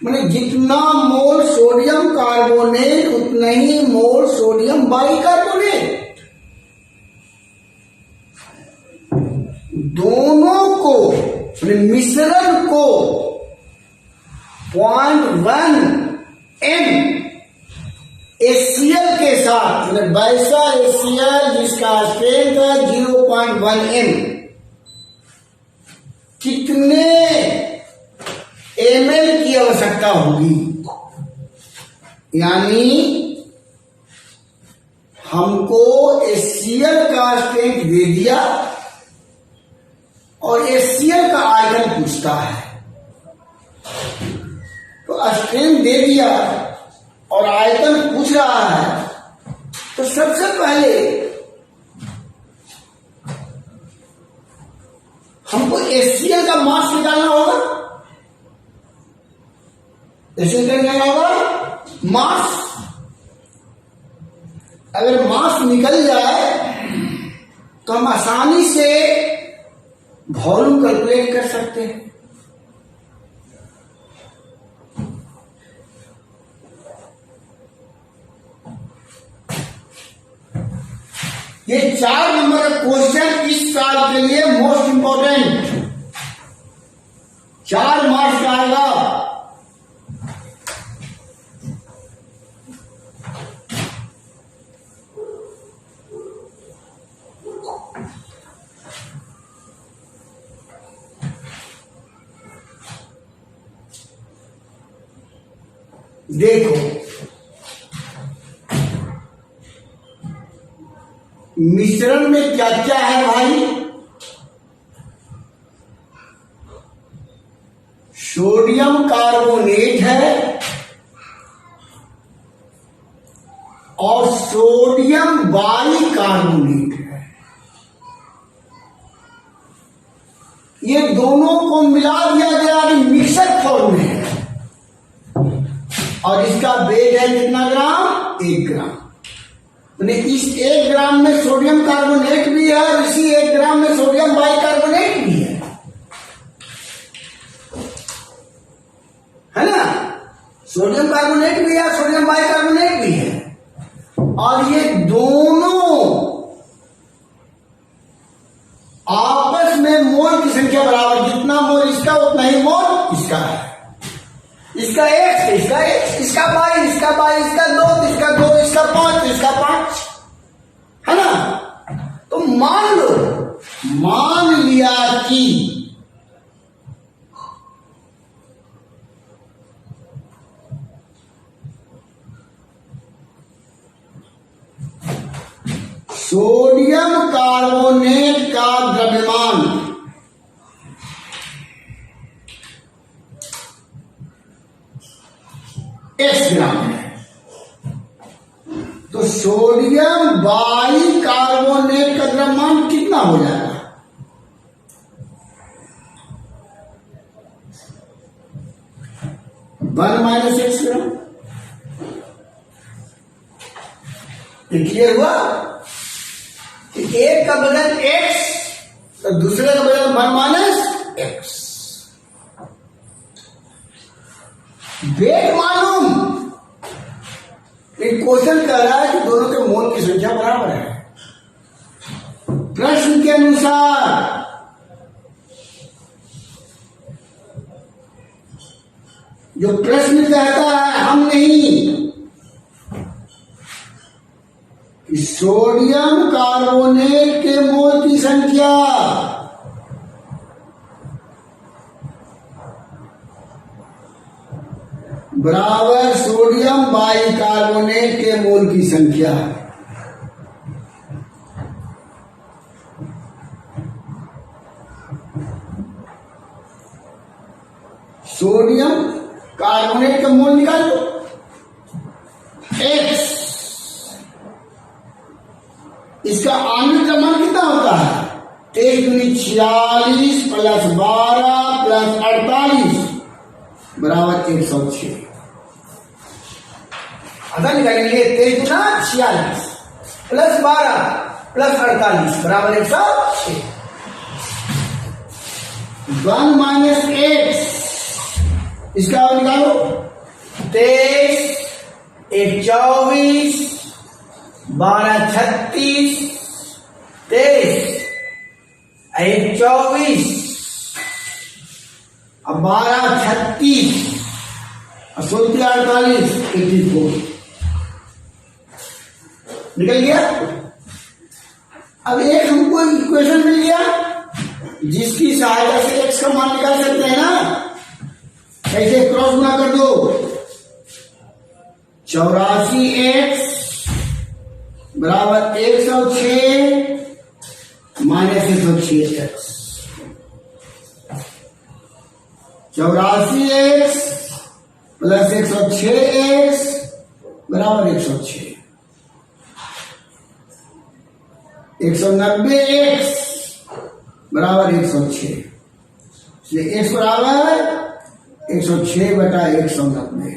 माने जितना मोल सोडियम कार्बोनेट उतना ही मोल सोडियम बाइकार्बोनेट। दोनों को मिश्रण को 0.1 NaCl के साथ, वैसा HCl जिसका स्ट्रेंथ है 0.1 M, कितने ml की आवश्यकता होगी? यानी हमको HCl का स्ट्रेंथ दे दिया और HCl का आयतन पूछता है, तो स्ट्रेंथ दे दिया और आयतन पूछ रहा है, तो सबसे पहले हमको HCl का मास निकालना होगा। HCl का निकालना होगा मास। अगर मास निकल जाए तो हम आसानी से वॉल्यूम कैलकुलेट कर सकते हैं। ये 4 नंबर का क्वेश्चन इस साल के लिए मोस्ट इंपॉर्टेंट, 4 मार्क्स का आएगा। देखो, मिश्रण में क्या क्या है भाई? सोडियम कार्बोनेट है और सोडियम बाइकार्बोनेट है। ये दोनों को मिला दिया गया, मिक्सर फॉर्म में है, और इसका वेट है कितना ग्राम? 1 ग्राम। इस 1 ग्राम में सोडियम कार्बोनेट भी है और इसी 1 ग्राम में सोडियम बाइकार्बोनेट भी है ना? सोडियम कार्बोनेट भी है, सोडियम बाइकार्बोनेट भी है, और ये दोनों आपस में मोल की संख्या बराबर, जितना मोल इसका उतना ही मोल इसका है। इसका 1, इसका 1, इसका 22, इसका 22, इसका 2, इसका 2, इसका 5, इसका 5, है ना? तो मान लिया कि सोडियम कार्बोनेट का द्रव्यमान एक्स ग्राम है, तो सोडियम बाइकार्बोनेट का द्रव्यमान कितना हो जाएगा? 1 - x ग्राम। ये क्लियर हुआ कि एक का वजन x तो दूसरे का वजन 1 - x। वेट मालूम, एक क्वेश्चन कह रहा है कि दोनों के मोल की संख्या बराबर है। प्रश्न के अनुसार जो प्रश्न कहता है, हम नहीं, कि सोडियम कार्बोनेट के मोल की संख्या बराबर सोडियम बाइकार्बोनेट के मोल की संख्या। सोडियम कार्बोनेट का मोल निकालो, x, इसका आणविक द्रव्यमान कितना होता है? 23 + 12 + 48 बराबर 106। अगर निकालेंगे 23 + 12 + 48 बराबर 106। 1 - x, इसका निकालो, 23 1 24 12 36 23 1 24 अब 12 36 और 16 48 84 निकल गया। अब एक हमको इक्वेशन मिल गया जिसकी सहायता से x का मान निकाल सकते हैं ना। ऐसे क्रॉस गुणा कर दो, 84x बराबर 106 माइनस 106x। 84x + 106x बराबर 106। 190x बराबर 106, इसलिए x बराबर 106/190।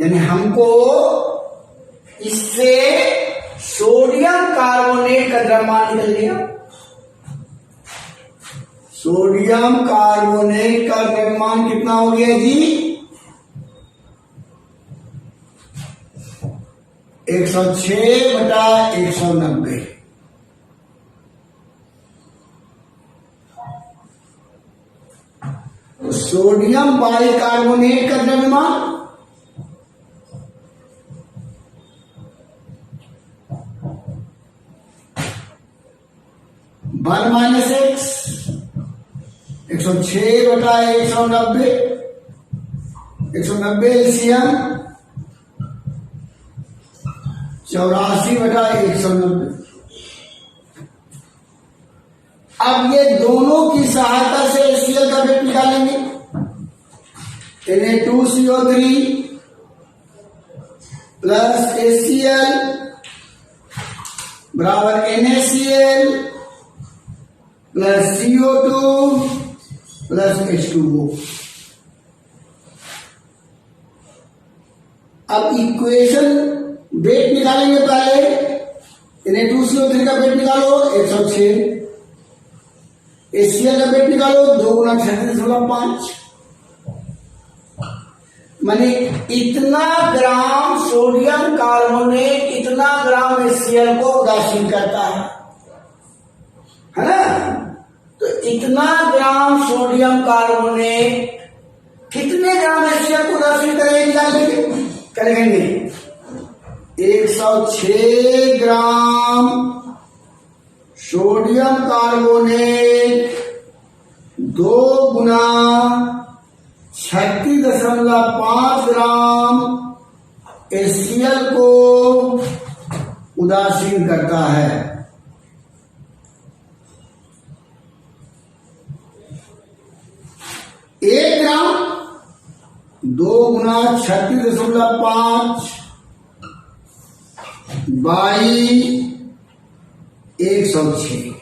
यानी हमको इससे सोडियम कार्बोनेट का द्रव्यमान निकल गया। सोडियम कार्बोनेट का द्रव्यमान कितना हो गया जी? 106/190। तो सोडियम बाइकार्बोनेट का द्रव्यमान 1 - x 106/190। 190 एलसीएम 84/190। अब ये दोनों की सहायता से HCl का वेट निकालेंगे। Na2CO3 + HCl बराबर NaCl + CO2 + H2O। अब इक्वेशन वेट निकालेंगे। पहले Na2CO3 का वेट निकालो 106, HCl का वेट निकालो 2 × 36.5, माने इतना ग्राम सोडियम कार्बोनेट इतना ग्राम HCl को उदासीन करता है ना। तो इतना ग्राम सोडियम कार्बोनेट कितने ग्राम HCl को उदासीन करेंगे? करेंगे 106 gram sodium carbonate 2 × 36.5 gram HCl को उदासीन करता है। एक ग्राम 2 × गुना 36.5 बाई 106,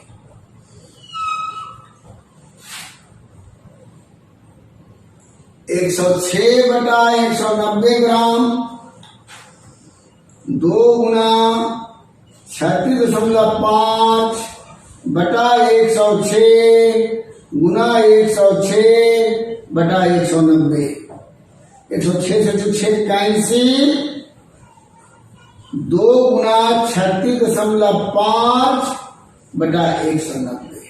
106/190 ग्राम। 2 गुना 36.5 बटा 106 गुना 106/190। 106 से 6 कैंसिल। 2 गुना 36.5/190।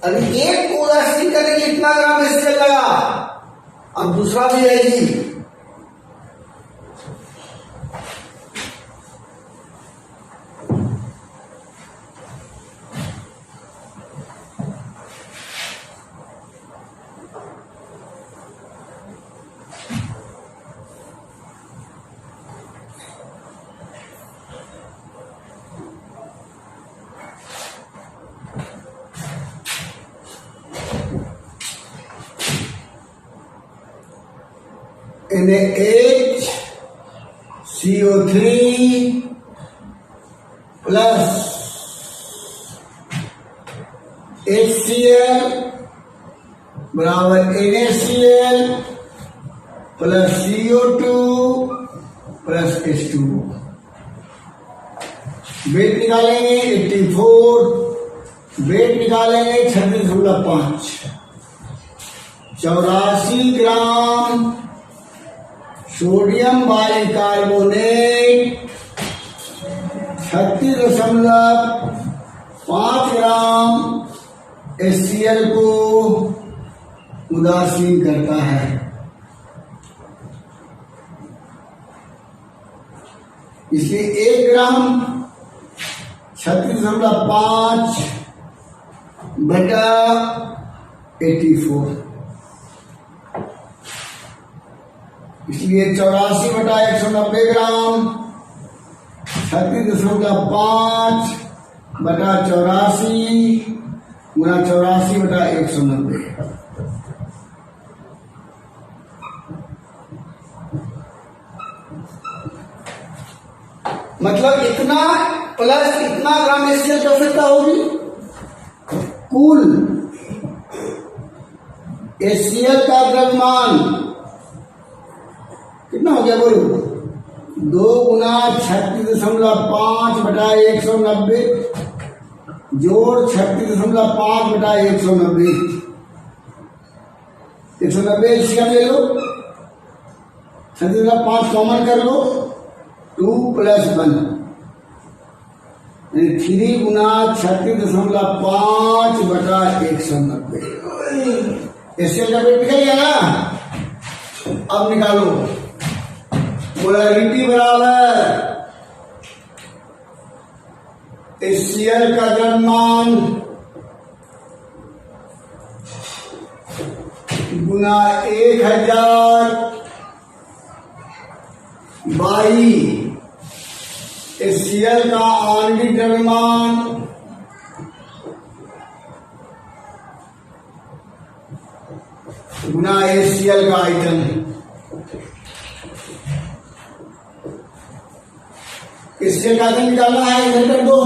अभी एक को उदासीन करने के कितना ग्राम इससे लगा, अब दूसरा भी है जी। NaHCO3 प्लस HCl बराबर NaCl plus CO2 plus H2। Weight निकालेंगे 84, वेट निकालेंगे 36.5। 84 gram sodium bicarbonate, 36.5 gram HCl को उदासीन करता है। इसलिए 1 ग्राम 36.5/84, इसलिए 84/190 ग्राम 36.5/84 गुना 84/190। मतलब इतना प्लस इतना ग्राम HCl की आवश्यकता होगी। कुल HCl का द्रव्यमान कितना हो गया बोलो? 2 गुना 36.5/190 जोड़ 36.5/190। 190 HCl ले लो, 36.5 कॉमन कर लो, 2 + 1 3 गुना 36.5/190। HCl का वेट निकल गया ना। अब निकालो पोलैरिटी बराबर HCl का द्रव्यमान गुना 1000 बाई HCl का आणविक द्रव्यमान गुना HCl का आयतन। HCl का आयतन निकालना है, इधर कर दो।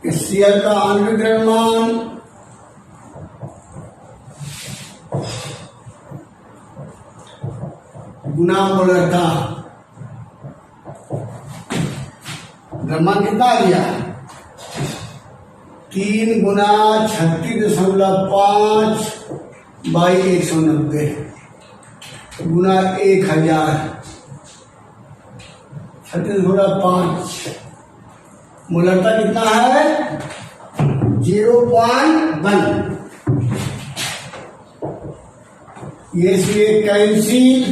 HCl का आणविक द्रव्यमान गुना मोलरता। द्रव्यमान कितना आ गया? 3 गुना 36.5/190 गुना 1000 36.5। मोलरता कितना है? 0.1। ये से कैंसिल।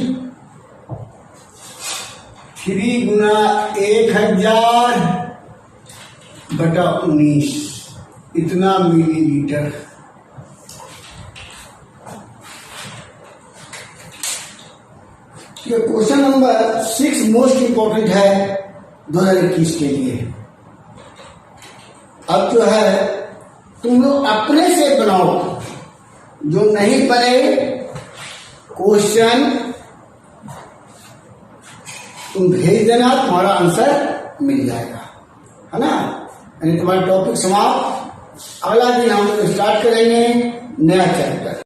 3 गुना 1000/19 इतना मिलीलीटर। कि क्वेश्चन नंबर 6 मोस्ट इंपॉर्टेंट है 2021 के लिए। अब जो है तुम लोग अपने से बनाओ, जो नहीं बने क्वेश्चन तुम भेज देना, तुम्हारा आंसर मिल जाएगा, है ना। यानी तुम्हारा टॉपिक समाप्त। अगला दिन हम लोग स्टार्ट करेंगे नया चैप्टर।